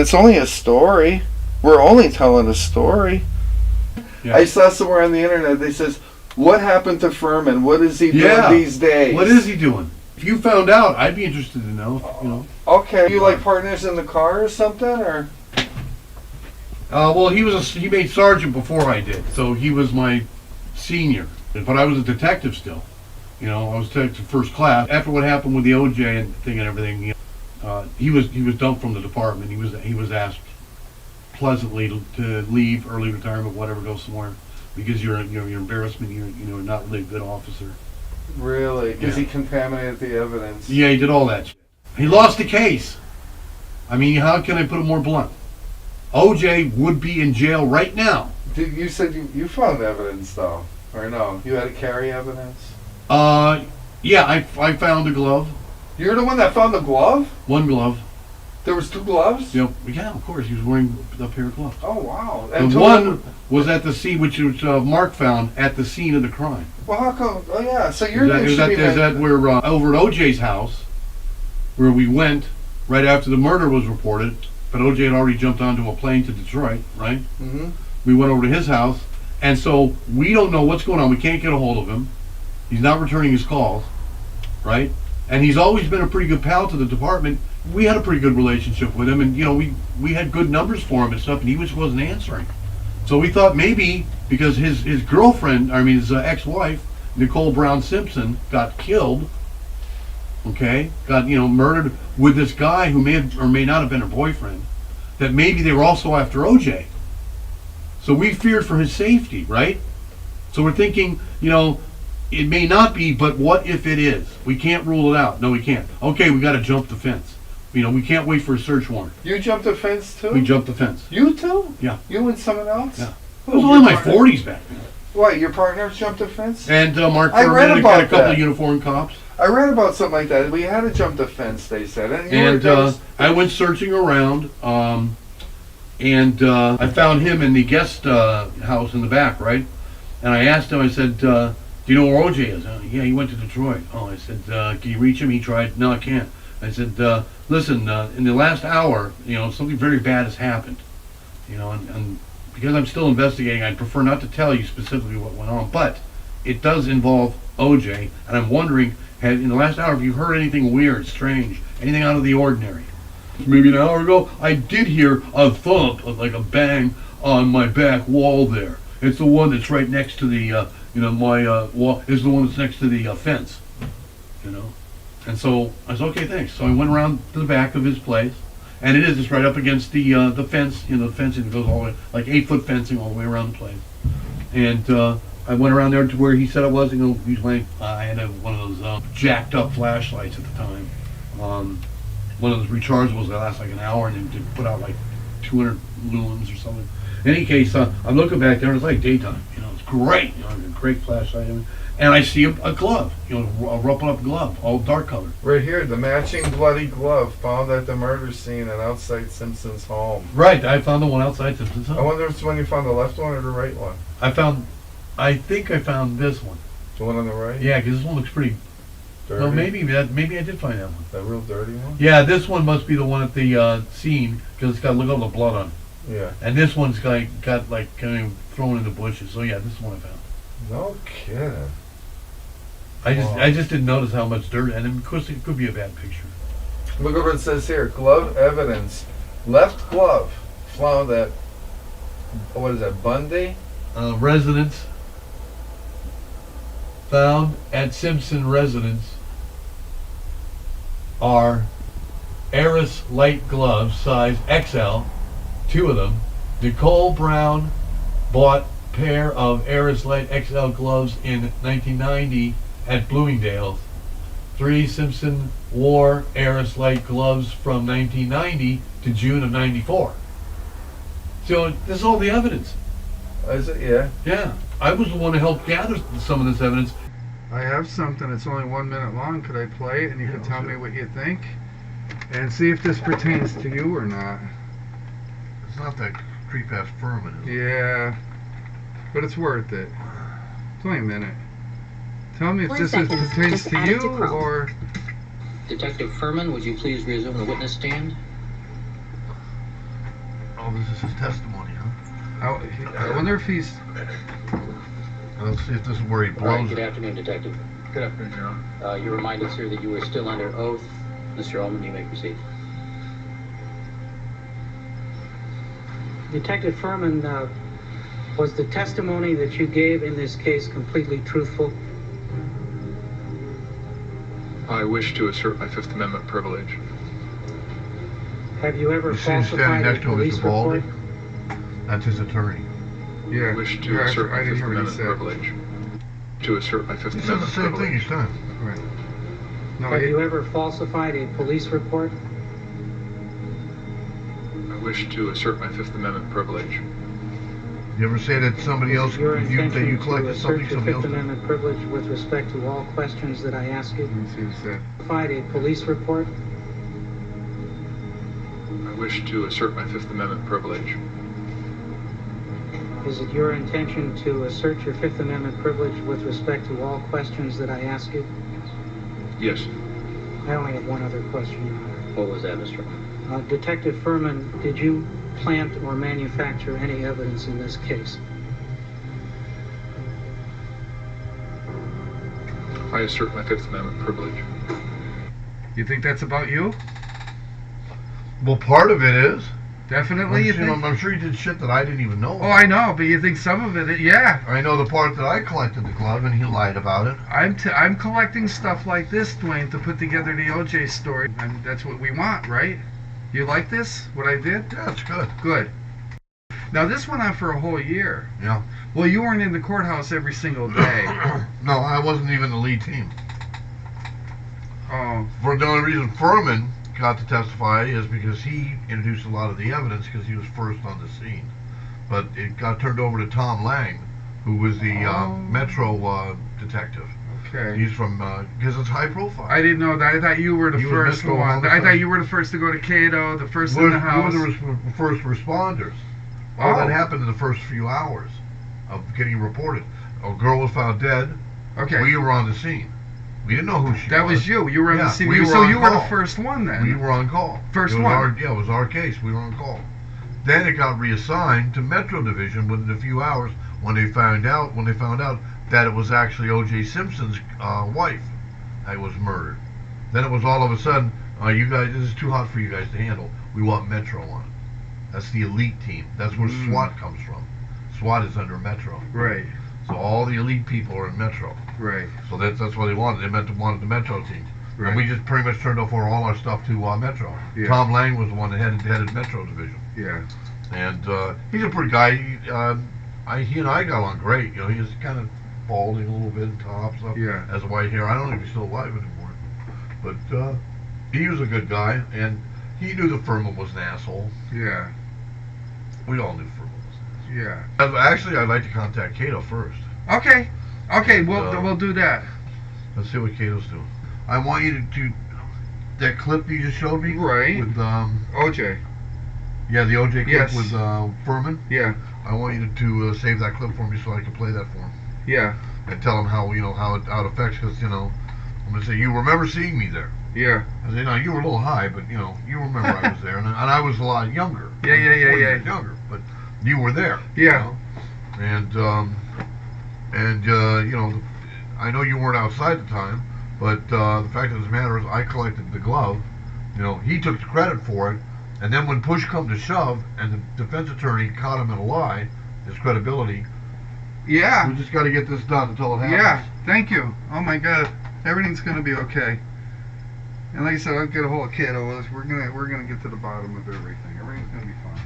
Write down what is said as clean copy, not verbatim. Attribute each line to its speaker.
Speaker 1: It's only a story. We're only telling a story.
Speaker 2: Yeah.
Speaker 1: I saw somewhere on the internet, they says, what happened to Furman? What is he doing these days?
Speaker 2: What is he doing? If you found out, I'd be interested to know. You know.
Speaker 1: Okay, you like partners in the car or something, or?
Speaker 2: Well, he made sergeant before I did, so he was my senior. But I was a detective still. You know, I was detective first class. After what happened with the OJ and thing and everything, you know, he was dumped from the department. He was asked pleasantly to leave, early retirement, whatever, go somewhere, because you're embarrassment. You're not really a good officer.
Speaker 1: Really? Because he contaminated the evidence.
Speaker 2: Yeah, he did all that shit. He lost the case. I mean, how can I put it more blunt? OJ would be in jail right now.
Speaker 1: You said you found evidence, though, or no? You had to carry evidence?
Speaker 2: Yeah, I found a glove.
Speaker 1: You're the one that found the glove?
Speaker 2: One glove.
Speaker 1: There was 2 gloves?
Speaker 2: Yeah, of course. He was wearing a pair of gloves.
Speaker 1: Oh, wow.
Speaker 2: And one was at the scene, which was Mark found at the scene of the crime.
Speaker 1: Well, how come? Oh, yeah. So you're
Speaker 2: Is that where over at OJ's house, where we went right after the murder was reported, but OJ had already jumped onto a plane to Detroit, right?
Speaker 1: Mm-hmm.
Speaker 2: We went over to his house, and so we don't know what's going on. We can't get a hold of him. He's not returning his calls, right? And he's always been a pretty good pal to the department. We had a pretty good relationship with him, and we had good numbers for him and stuff, and he wasn't answering. So we thought maybe because his girlfriend, his ex-wife, Nicole Brown Simpson, got killed. Okay, got murdered with this guy who may have or may not have been her boyfriend. That maybe they were also after OJ. So we feared for his safety, right? So we're thinking, it may not be, but what if it is? We can't rule it out. No, we can't. Okay, we got to jump the fence. We can't wait for a search warrant.
Speaker 1: You jumped the fence too?
Speaker 2: We jumped the fence.
Speaker 1: You too?
Speaker 2: Yeah.
Speaker 1: You and someone else?
Speaker 2: Yeah. I was only in my 40s back then.
Speaker 1: What, your partners jumped the fence?
Speaker 2: And Mark
Speaker 1: I read
Speaker 2: Furman
Speaker 1: about
Speaker 2: got a couple
Speaker 1: that.
Speaker 2: of uniformed cops.
Speaker 1: I read about something like that. We had to jump the fence, they said.
Speaker 2: I went searching around, and I found him in the guest house in the back, right? And I asked him, I said, do you know where OJ is? Yeah, he went to Detroit. Oh, I said, can you reach him? He tried. No, I can't. I said, listen, in the last hour, something very bad has happened. And because I'm still investigating, I'd prefer not to tell you specifically what went on, but it does involve OJ, and I'm wondering, in the last hour, have you heard anything weird, strange, anything out of the ordinary? Maybe an hour ago, I did hear a thump, like a bang on my back wall there. It's the one that's right next to the, my wall is the one that's next to the fence, And so I said, okay, thanks. So I went around to the back of his place, and it is just right up against the fence. The fencing goes all the way, like 8-foot fencing all the way around the place. And I went around there to where he said it was. I had one of those jacked up flashlights at the time. One of those rechargeables that last like an hour, and then put out like 200 lumens or something. In any case, I'm looking back there, and it's like daytime. It's great. A great flashlight. And I see a glove, a ruffled up glove, all dark colored.
Speaker 1: Right here, the matching bloody glove found at the murder scene and outside Simpson's home.
Speaker 2: Right, I found the one outside Simpson's home.
Speaker 1: I wonder if it's when you found the left one or the right one.
Speaker 2: I think I found this one.
Speaker 1: The one on the right?
Speaker 2: Yeah, because this one looks pretty dirty. Well, maybe I did find that one.
Speaker 1: That real dirty one?
Speaker 2: Yeah, this one must be the one at the scene, because it's got, look at all the blood on it.
Speaker 1: Yeah.
Speaker 2: And this one's got like kind of thrown in the bushes. So yeah, this is the one I found.
Speaker 1: No kidding.
Speaker 2: I just didn't notice how much dirt, and of course it could be a bad picture.
Speaker 1: Look at what it says here. Glove evidence. Left glove found at, what is that, Bundy?
Speaker 2: Residence. Found at Simpson residence are Eris light gloves, size XL, 2 of them. Nicole Brown bought pair of Eris light XL gloves in 1990 at Bloomingdale's. 3 Simpson wore Eris light gloves from 1990 to June of 94. So this is all the evidence.
Speaker 1: Is it? Yeah.
Speaker 2: Yeah. I was the one who helped gather some of this evidence.
Speaker 1: I have something that's only 1 minute long. Could I play it and you can tell me what you think? And see if this pertains to you or not.
Speaker 2: It's not that creep-ass Furman, is it?
Speaker 1: Yeah. But it's worth it. It's only a minute. Tell me if this pertains to you or...
Speaker 3: Detective Furman, would you please resume the witness stand? Oh, this is his testimony, huh?
Speaker 1: I wonder if he's.
Speaker 3: Let's see if this is where he
Speaker 4: All right,
Speaker 3: blows
Speaker 4: good
Speaker 3: it.
Speaker 4: afternoon, Detective.
Speaker 5: Good afternoon, Your Honor.
Speaker 4: You're reminded, sir, that you are still under oath. Mr. Ullman, you may proceed.
Speaker 6: Detective Furman, was the testimony that you gave in this case completely truthful?
Speaker 5: I wish to assert my Fifth Amendment privilege.
Speaker 6: Have you ever
Speaker 3: You see him standing
Speaker 6: falsified a
Speaker 3: next to him,
Speaker 6: police
Speaker 3: Mr. Baldy?
Speaker 6: report?
Speaker 3: That's his attorney.
Speaker 1: Yeah.
Speaker 5: I wish to
Speaker 1: yeah,
Speaker 5: assert
Speaker 1: I
Speaker 5: my
Speaker 1: didn't
Speaker 5: Fifth
Speaker 1: hear what he
Speaker 5: Amendment
Speaker 1: said.
Speaker 5: privilege. To assert my Fifth
Speaker 3: He said the
Speaker 5: Amendment
Speaker 3: same thing
Speaker 5: privilege.
Speaker 3: each time.
Speaker 1: Right. No,
Speaker 6: Have you ever falsified a police report?
Speaker 5: I wish to assert my Fifth Amendment privilege.
Speaker 3: You ever say that somebody
Speaker 6: Is
Speaker 3: else,
Speaker 6: it your
Speaker 3: that
Speaker 6: intention
Speaker 3: you
Speaker 6: to
Speaker 3: collected
Speaker 6: assert
Speaker 3: something
Speaker 6: your
Speaker 3: somebody
Speaker 6: Fifth
Speaker 3: else did?
Speaker 6: Amendment privilege with respect to all questions that I ask you?
Speaker 1: Let me see what he said.
Speaker 6: Falsified a police report?
Speaker 5: I wish to assert my Fifth Amendment privilege.
Speaker 6: Is it your intention to assert your Fifth Amendment privilege with respect to all questions that I ask you?
Speaker 5: Yes.
Speaker 6: I only have one other question, Your Honor.
Speaker 4: What was that, Mr. Ullman?
Speaker 6: Detective Furman, did you plant or manufacture any evidence in this case?
Speaker 5: I assert my Fifth Amendment privilege.
Speaker 1: You think that's about you?
Speaker 3: Well, part of it is.
Speaker 1: Definitely, you think?
Speaker 3: I'm sure he did shit that I didn't even know.
Speaker 1: Oh, I know, but you think some of it? Yeah.
Speaker 3: I know the part that I collected the glove, and he lied about it.
Speaker 1: I'm collecting stuff like this, Dwayne, to put together the OJ story. And that's what we want, right? You like this? What I did?
Speaker 3: Yeah, it's good.
Speaker 1: Good. Now this went on for a whole year.
Speaker 3: Yeah.
Speaker 1: Well, you weren't in the courthouse every single day.
Speaker 3: No, I wasn't even the lead team.
Speaker 1: Oh,
Speaker 3: For the only reason Furman got to testify is because he introduced a lot of the evidence because he was first on the scene. But it got turned over to Tom Lang, who was the Metro detective.
Speaker 1: okay.
Speaker 3: He's from, because it's high profile.
Speaker 1: I didn't know that. I thought you were the
Speaker 3: You were
Speaker 1: first
Speaker 3: Metro
Speaker 1: one. I
Speaker 3: homicide.
Speaker 1: thought you were the first to go to Cato, the first in
Speaker 3: We're
Speaker 1: the house.
Speaker 3: the first responders. All
Speaker 1: Oh.
Speaker 3: that happened in the first few hours of getting reported. A girl was found dead.
Speaker 1: Okay.
Speaker 3: We were on the scene. We didn't know who she was.
Speaker 1: That was you. You were on
Speaker 3: Yeah,
Speaker 1: the scene.
Speaker 3: we were
Speaker 1: So
Speaker 3: on
Speaker 1: you were the
Speaker 3: call.
Speaker 1: first one then.
Speaker 3: We were on call.
Speaker 1: First
Speaker 3: it was
Speaker 1: one.
Speaker 3: It was our case. We were on call. Then it got reassigned to Metro Division within a few hours when they found out that it was actually O.J. Simpson's wife that was murdered. Then it was all of a sudden, you guys, this is too hot for you guys to handle. We want Metro on. That's the elite team. That's where SWAT comes from. SWAT is under Metro.
Speaker 1: Right.
Speaker 3: So all the elite people are in Metro.
Speaker 1: Right.
Speaker 3: So that's what they wanted. They wanted the Metro team.
Speaker 1: Right.
Speaker 3: And we just pretty much turned over all our stuff to Metro.
Speaker 1: Yeah.
Speaker 3: Tom Lang was the one that headed Metro Division.
Speaker 1: Yeah.
Speaker 3: And he's a pretty guy. He and I got along great. You know, he was kind of balding a little bit and tops up.
Speaker 1: Yeah.
Speaker 3: Has white hair. I don't know if he's still alive anymore. But he was a good guy, and he knew that Furman was an asshole.
Speaker 1: Yeah.
Speaker 3: We all knew Furman was an
Speaker 1: Yeah.
Speaker 3: asshole. Actually, I'd like to contact Cato first.
Speaker 1: Okay. Okay.
Speaker 3: And,
Speaker 1: We'll do that.
Speaker 3: Let's see what Cato's doing. I want you to that clip you just showed me.
Speaker 1: Right.
Speaker 3: With
Speaker 1: OJ.
Speaker 3: yeah, the OJ clip
Speaker 1: Yes.
Speaker 3: with Furman.
Speaker 1: Yeah.
Speaker 3: I want you to save that clip for me so I can play that for him
Speaker 1: Yeah.
Speaker 3: and tell him how it affects, because I'm gonna say, you remember seeing me there.
Speaker 1: Yeah.
Speaker 3: I say, no, you were a little high, but you remember I was there, and I was a lot younger.
Speaker 1: Yeah,
Speaker 3: I was 4
Speaker 1: yeah.
Speaker 3: years younger, but you were there.
Speaker 1: Yeah.
Speaker 3: I know you weren't outside at the time, but the fact of the matter is, I collected the glove. He took the credit for it, and then when push come to shove, and the defense attorney caught him in a lie, his credibility.
Speaker 1: Yeah.
Speaker 3: We just got to get this done until it happens.
Speaker 1: Yeah. Thank you. Oh my God. Everything's gonna be okay. And like I said, I'll get a hold of Cato. We're gonna get to the bottom of everything. Everything's gonna be fine.